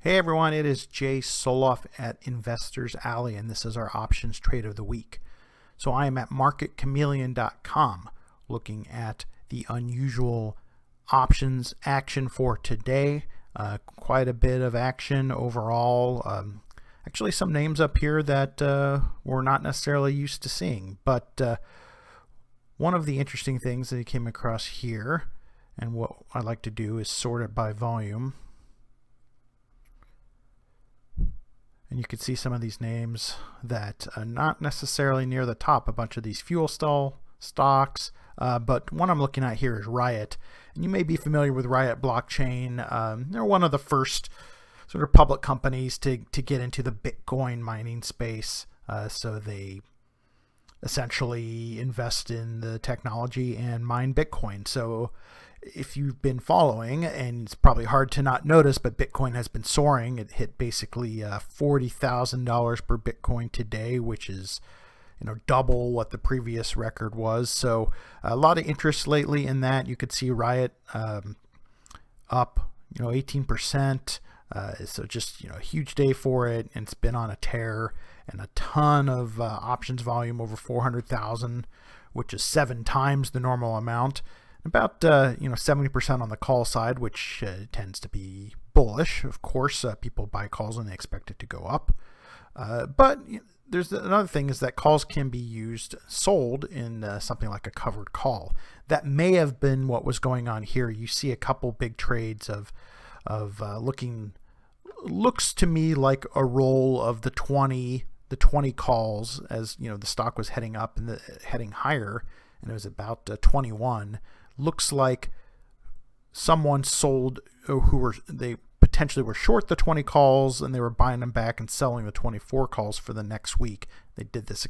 Hey everyone, it is Jay Soloff at Investors Alley, and this is our options trade of the week. So I am at marketchameleon.com looking at the unusual options action for today. Quite a bit of action overall. Actually, some names up here that we're not necessarily used to seeing, but one of the interesting things that I came across here, and what I like to do is sort it by volume. And you can see some of these names that are not necessarily near the top, a bunch of these fuel cell stocks. But one I'm looking at here is Riot. And you may be familiar with Riot Blockchain. They're one of the first sort of public companies to get into the Bitcoin mining space. So they essentially invest in the technology and mine Bitcoin. So if you've been following, and it's probably hard to not notice, but Bitcoin has been soaring. It hit basically $40,000 per Bitcoin today, which is double what the previous record was. So a lot of interest lately in that. You could see Riot up 18%. So just a huge day for it, and it's been on a tear, and a ton of options volume, over 400,000, which is 7 times the normal amount. About 70% on the call side, which tends to be bullish. Of course, people buy calls and they expect it to go up. But there's another thing, is that calls can be sold in something like a covered call. That may have been what was going on here. You see a couple big trades of looks to me like a roll of the 20 calls, as the stock was heading up and heading higher, and it was about 21. Looks like someone sold, they potentially were short the 20 calls, and they were buying them back and selling the 24 calls for the next week. They did this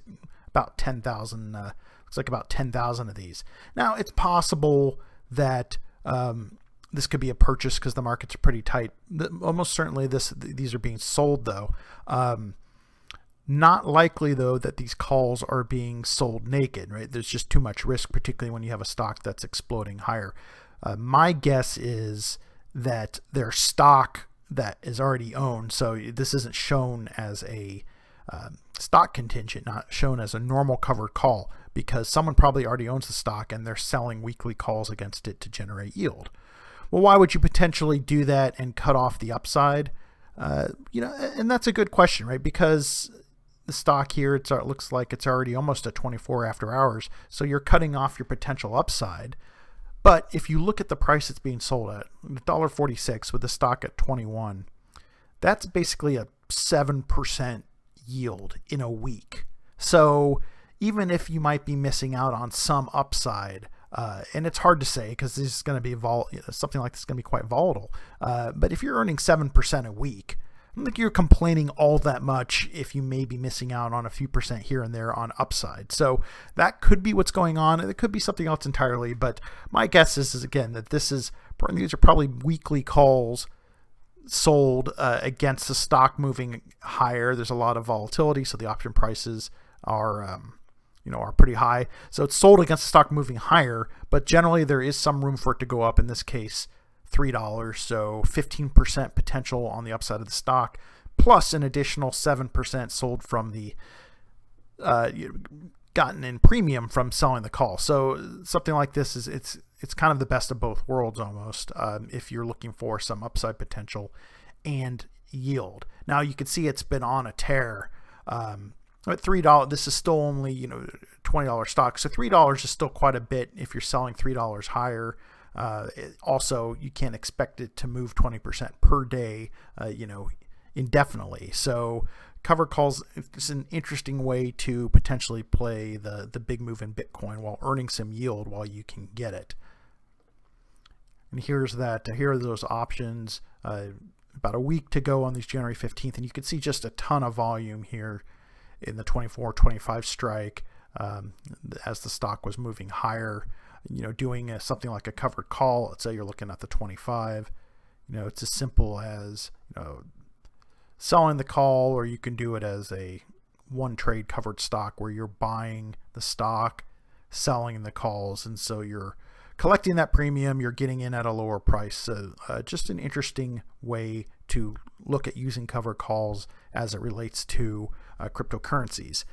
about 10,000. Looks like about 10,000 of these. Now it's possible that this could be a purchase because the markets are pretty tight. Almost certainly these are being sold though. Not likely, though, that these calls are being sold naked, right? There's just too much risk, particularly when you have a stock that's exploding higher. My guess is that their stock that is already owned, so this isn't shown as a stock contingent, not shown as a normal covered call, because someone probably already owns the stock and they're selling weekly calls against it to generate yield. Well, why would you potentially do that and cut off the upside? And that's a good question, right? Because the stock here, it looks like it's already almost at 24 after hours, so you're cutting off your potential upside. But if you look at the price it's being sold at, $1.46 with the stock at 21, that's basically a 7% yield in a week. So even if you might be missing out on some upside, and it's hard to say because this is going to be something like this is going to be quite volatile. But if you're earning 7% a week, I don't think you're complaining all that much if you may be missing out on a few percent here and there on upside. So that could be what's going on. It could be something else entirely. But my guess is again, that these are probably weekly calls sold against the stock moving higher. There's a lot of volatility, so the option prices are pretty high. So it's sold against the stock moving higher, but generally there is some room for it to go up. In this case, $3, so 15% potential on the upside of the stock, plus an additional 7% sold from the gotten in premium from selling the call. So something like this it's kind of the best of both worlds almost, if you're looking for some upside potential and yield. Now you can see it's been on a tear. At $3, this is still only $20 stock, so $3 is still quite a bit if you're selling $3 higher. Also, you can't expect it to move 20% per day, indefinitely. So covered calls is an interesting way to potentially play the big move in Bitcoin while earning some yield while you can get it. And here are those options. About a week to go on these January 15th, and you can see just a ton of volume here in the 24-25 strike as the stock was moving higher. Doing something like a covered call, let's say you're looking at the 25, it's as simple as, selling the call, or you can do it as a one trade covered stock where you're buying the stock, selling the calls, and so you're collecting that premium, you're getting in at a lower price. So just an interesting way to look at using covered calls as it relates to cryptocurrencies.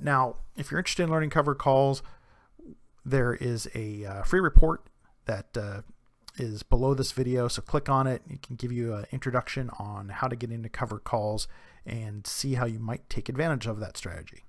Now, if you're interested in learning covered calls, there is a free report that is below this video, so click on it. It can give you an introduction on how to get into covered calls and see how you might take advantage of that strategy.